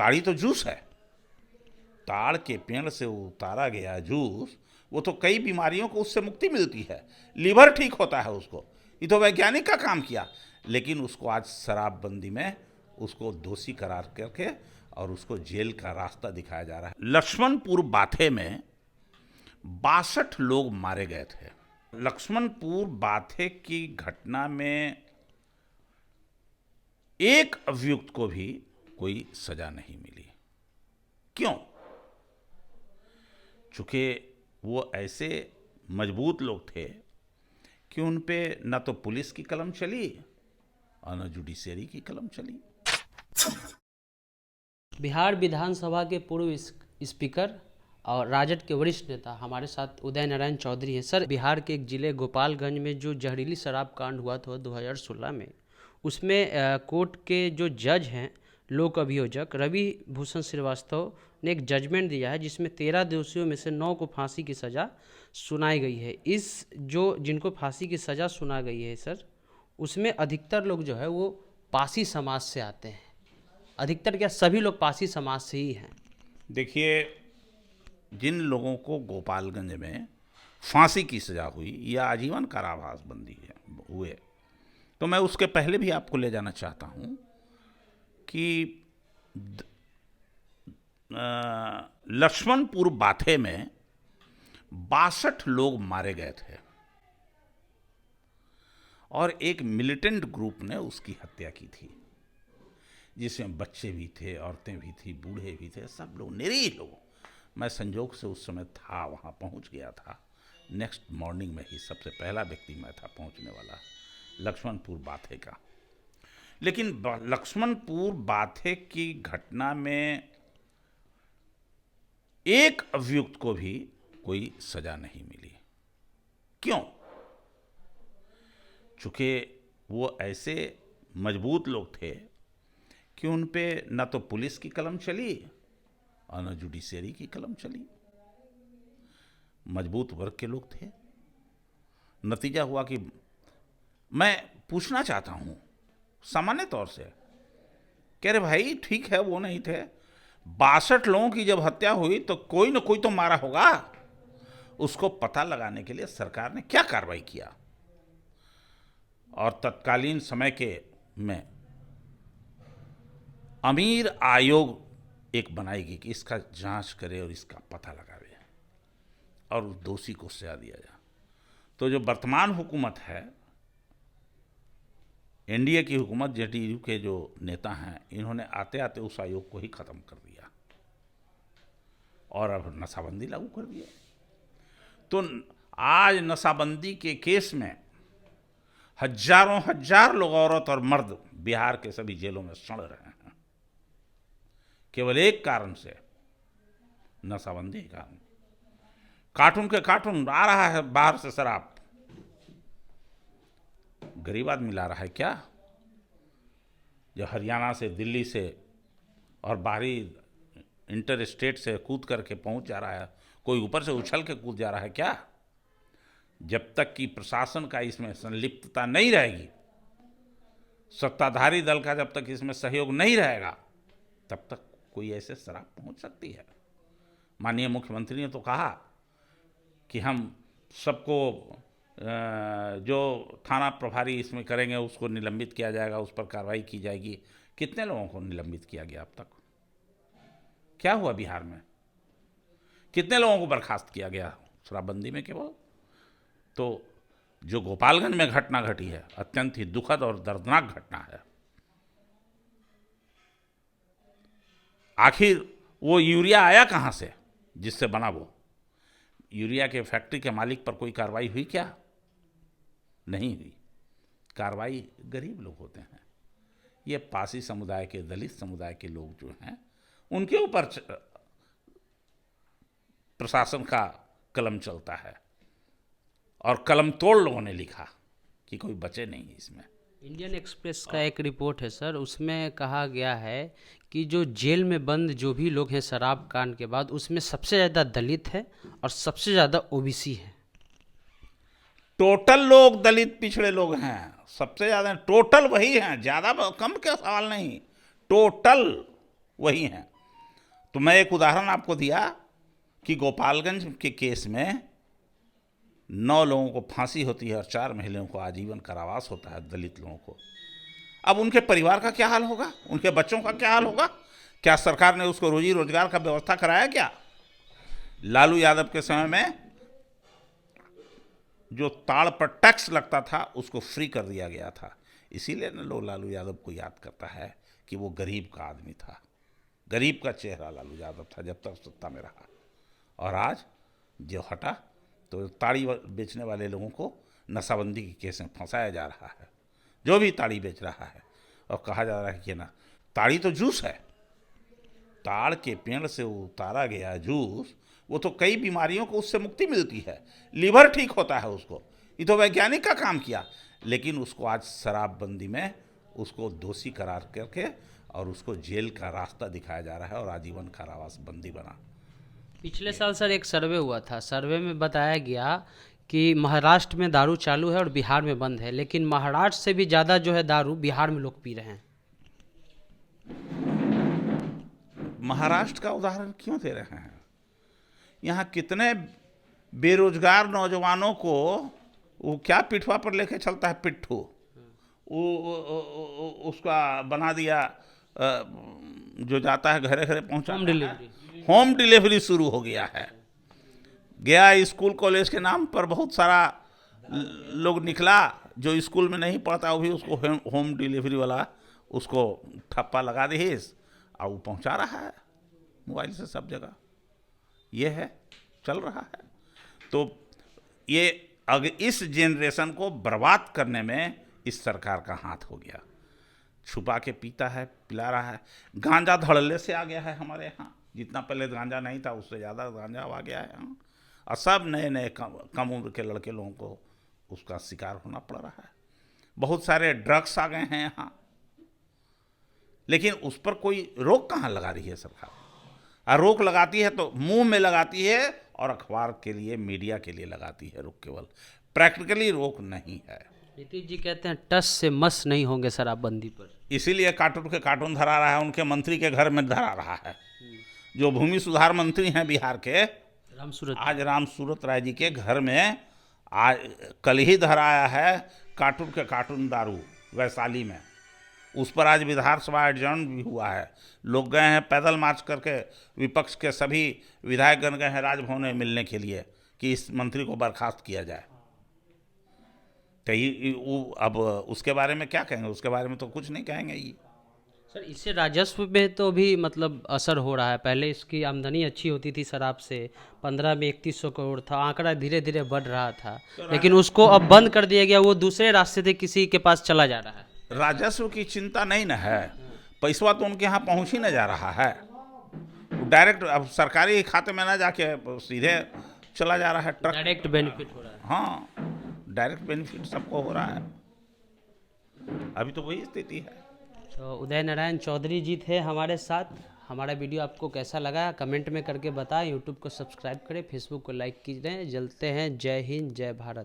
ताड़ी तो जूस है, ताड़ के पेड़ से उतारा गया जूस, वो तो कई बीमारियों को उससे मुक्ति मिलती है, लीवर ठीक होता है उसको। ये तो वैज्ञानिक का काम किया, लेकिन उसको आज शराबबंदी में उसको दोषी करार करके और उसको जेल का रास्ता दिखाया जा रहा है। लक्ष्मणपुर बाथे में 62 लोग मारे गए थे। लक्ष्मणपुर बाथे की घटना में एक अभियुक्त को भी कोई सजा नहीं मिली। क्यों? चूंकि वो ऐसे मजबूत लोग थे कि उन पे न तो पुलिस की कलम चली और न जुडिशरी की कलम चली। बिहार विधानसभा के पूर्व स्पीकर और राजद के वरिष्ठ नेता हमारे साथ उदय नारायण चौधरी हैं। सर, बिहार के एक जिले गोपालगंज में जो जहरीली शराब कांड हुआ था 2016 में, उसमें कोर्ट के जो जज हैं, लोक अभियोजक रवि भूषण श्रीवास्तव ने एक जजमेंट दिया है जिसमें 13 दोषियों में से 9 को फांसी की सज़ा सुनाई गई है। जिनको फांसी की सज़ा सुना गई है सर, उसमें अधिकतर लोग जो है वो पासी समाज से आते हैं। अधिकतर क्या, सभी लोग पासी समाज से ही हैं। देखिए, जिन लोगों को गोपालगंज में फांसी की सजा हुई या आजीवन कारावास बंदी हुए, तो मैं उसके पहले भी आपको ले जाना चाहता हूं कि लक्ष्मणपुर बाथे में 62 लोग मारे गए थे और एक मिलिटेंट ग्रुप ने उसकी हत्या की थी, जिसमें बच्चे भी थे, औरतें भी थी, बूढ़े भी थे, सब लोग, निरीह लोग। मैं संजोग से उस समय था, वहाँ पहुँच गया था। नेक्स्ट मॉर्निंग में ही सबसे पहला व्यक्ति मैं था पहुँचने वाला लक्ष्मणपुर बाथे का। लेकिन लक्ष्मणपुर बाथे की घटना में एक अभियुक्त को भी कोई सजा नहीं मिली। क्यों? चूंकि वो ऐसे मजबूत लोग थे कि उन पे न तो पुलिस की कलम चली और न जुडिशरी की कलम चली। मजबूत वर्ग के लोग थे। नतीजा हुआ कि मैं पूछना चाहता हूं सामान्य तौर से, कह रहे भाई ठीक है वो नहीं थे, 62 लोगों की जब हत्या हुई तो कोई न कोई तो मारा होगा। उसको पता लगाने के लिए सरकार ने क्या कार्रवाई किया, और तत्कालीन समय के में अमीर आयोग एक बनाएगी कि इसका जांच करे और इसका पता लगावे और उस दोषी को सजा दिया जाए। तो जो वर्तमान हुकूमत है, एनडीए की हुकूमत, जेडीयू के जो नेता हैं, इन्होंने आते आते उस आयोग को ही खत्म कर दिया और अब नशाबंदी लागू कर दिया। तो आज नशाबंदी के केस में हजारों हजार लोग, औरत और मर्द, बिहार के सभी जेलों में सड़ रहे हैं, केवल एक कारण से, नशाबंदी के कारण। कार्टून के कार्टून आ रहा है बाहर से शराब, गरीब आदमी ला रहा है क्या? जो हरियाणा से, दिल्ली से और बाहरी इंटर स्टेट से कूद करके पहुंच जा रहा है, कोई ऊपर से उछल के कूद जा रहा है क्या? जब तक कि प्रशासन का इसमें संलिप्तता नहीं रहेगी, सत्ताधारी दल का जब तक इसमें सहयोग नहीं रहेगा, तब तक कोई ऐसे शराब पहुंच सकती है। माननीय मुख्यमंत्री ने तो कहा कि हम सबको जो थाना प्रभारी इसमें करेंगे उसको निलंबित किया जाएगा, उस पर कार्रवाई की जाएगी। कितने लोगों को निलंबित किया गया अब तक? क्या हुआ बिहार में? कितने लोगों को बर्खास्त किया गया शराबबंदी में केवल? तो जो गोपालगंज में घटना घटी है, अत्यंत ही दुखद और दर्दनाक घटना है। आखिर वो यूरिया आया कहाँ से जिससे बना? वो यूरिया के फैक्ट्री के मालिक पर कोई कार्रवाई हुई क्या? नहीं हुई। कार्रवाई गरीब लोग होते हैं, ये पासी समुदाय के, दलित समुदाय के लोग जो हैं, उनके ऊपर प्रशासन का कलम चलता है, और कलम तोड़ लोगों ने लिखा कि कोई बचे नहीं इसमें। इंडियन एक्सप्रेस का एक रिपोर्ट है सर, उसमें कहा गया है कि जो जेल में बंद जो भी लोग हैं शराब कांड के बाद, उसमें सबसे ज़्यादा दलित है और सबसे ज़्यादा ओबीसी है। टोटल लोग दलित पिछड़े लोग हैं, सबसे ज़्यादा टोटल वही हैं, ज़्यादा कम का सवाल नहीं, टोटल वही हैं। तो मैं एक उदाहरण आपको दिया कि गोपालगंज के केस में 9 लोगों को फांसी होती है और 4 महिलाओं को आजीवन कारावास होता है, दलित लोगों को। अब उनके परिवार का क्या हाल होगा, उनके बच्चों का क्या हाल होगा? क्या सरकार ने उसको रोजी रोजगार का व्यवस्था कराया क्या? लालू यादव के समय में जो ताड़ पर टैक्स लगता था उसको फ्री कर दिया गया था। इसीलिए न लोग लालू यादव को याद करता है कि वो गरीब का आदमी था, गरीब का चेहरा लालू यादव था जब तक सत्ता में रहा। और आज जो हटा तो ताड़ी बेचने वाले लोगों को नशाबंदी के केस में फंसाया जा रहा है, जो भी ताड़ी बेच रहा है। और कहा जा रहा है कि ना, ताड़ी तो जूस है, ताड़ के पेड़ से उतारा गया जूस, वो तो कई बीमारियों को उससे मुक्ति मिलती है, लीवर ठीक होता है उसको। ये तो वैज्ञानिक का काम किया, लेकिन उसको आज शराबबंदी में उसको दोषी करार करके और उसको जेल का रास्ता दिखाया जा रहा है और आजीवन कारावास बंदी बना। पिछले साल सर एक सर्वे हुआ था, सर्वे में बताया गया कि महाराष्ट्र में दारू चालू है और बिहार में बंद है, लेकिन महाराष्ट्र से भी ज़्यादा जो है दारू बिहार में लोग पी रहे हैं। महाराष्ट्र का उदाहरण क्यों दे रहे हैं? यहाँ कितने बेरोजगार नौजवानों को वो क्या पिठवा पर लेके चलता है, पिट्ठू, वो उसका बना दिया, जो जाता है घरे घरे पहुँचा, होम डिलीवरी शुरू हो गया है। गया स्कूल कॉलेज के नाम पर बहुत सारा लोग निकला, जो स्कूल में नहीं पढ़ता वो भी उसको होम डिलीवरी वाला उसको ठप्पा लगा दी और वो पहुंचा रहा है मोबाइल से सब जगह। ये है, चल रहा है। तो ये अगर इस जनरेशन को बर्बाद करने में इस सरकार का हाथ हो गया। छुपा के पीता है, पिला रहा है। गांजा धड़ल्ले से आ गया है हमारे यहाँ, जितना पहले गांजा नहीं था उससे ज़्यादा गांजा आ गया है। और सब नए नए कम उम्र के लड़के लोगों को उसका शिकार होना पड़ रहा है। बहुत सारे ड्रग्स आ गए हैं यहाँ, लेकिन उस पर कोई रोक कहाँ लगा रही है सरकार? और रोक लगाती है तो मुंह में लगाती है और अखबार के लिए, मीडिया के लिए लगाती है रोक, केवल प्रैक्टिकली रोक नहीं है। नीतीश जी कहते हैं टस से मस नहीं होंगे शराबबंदी पर, इसीलिए कार्टून के कार्टून धरा रहा है, उनके मंत्री के घर में धरा रहा है। जो भूमि सुधार मंत्री हैं बिहार के, आज राम सूरत राय जी के घर में आज कल ही धराया है कार्टून के कार्टून दारू वैशाली में। उस पर आज विधानसभा एडजर्न भी हुआ है। लोग गए हैं पैदल मार्च करके, विपक्ष के सभी विधायकगण गए हैं राजभवन में मिलने के लिए कि इस मंत्री को बर्खास्त किया जाए। तो अब उसके बारे में क्या कहेंगे? उसके बारे में तो कुछ नहीं कहेंगे। ये सर इससे राजस्व में तो भी मतलब असर हो रहा है। पहले इसकी आमदनी अच्छी होती थी शराब से, 15 में 3100 करोड़ था, आंकड़ा धीरे धीरे बढ़ रहा था, लेकिन उसको अब बंद कर दिया गया, वो दूसरे रास्ते से किसी के पास चला जा रहा है। राजस्व की चिंता नहीं न है, पैसा तो उनके यहाँ पहुँच ही न जा रहा है, डायरेक्ट अब सरकारी खाते में ना जाके सीधे चला जा रहा है। ट्रक डायरेक्ट बेनिफिट हो रहा है। हाँ, डायरेक्ट बेनिफिट सबको हो रहा है। अभी तो वही स्थिति है। तो उदय नारायण चौधरी जी थे हमारे साथ। हमारा वीडियो आपको कैसा लगा कमेंट में करके बताएं। यूट्यूब को सब्सक्राइब करें, फेसबुक को लाइक कीजिए। जलते हैं। जय हिंद, जय भारत।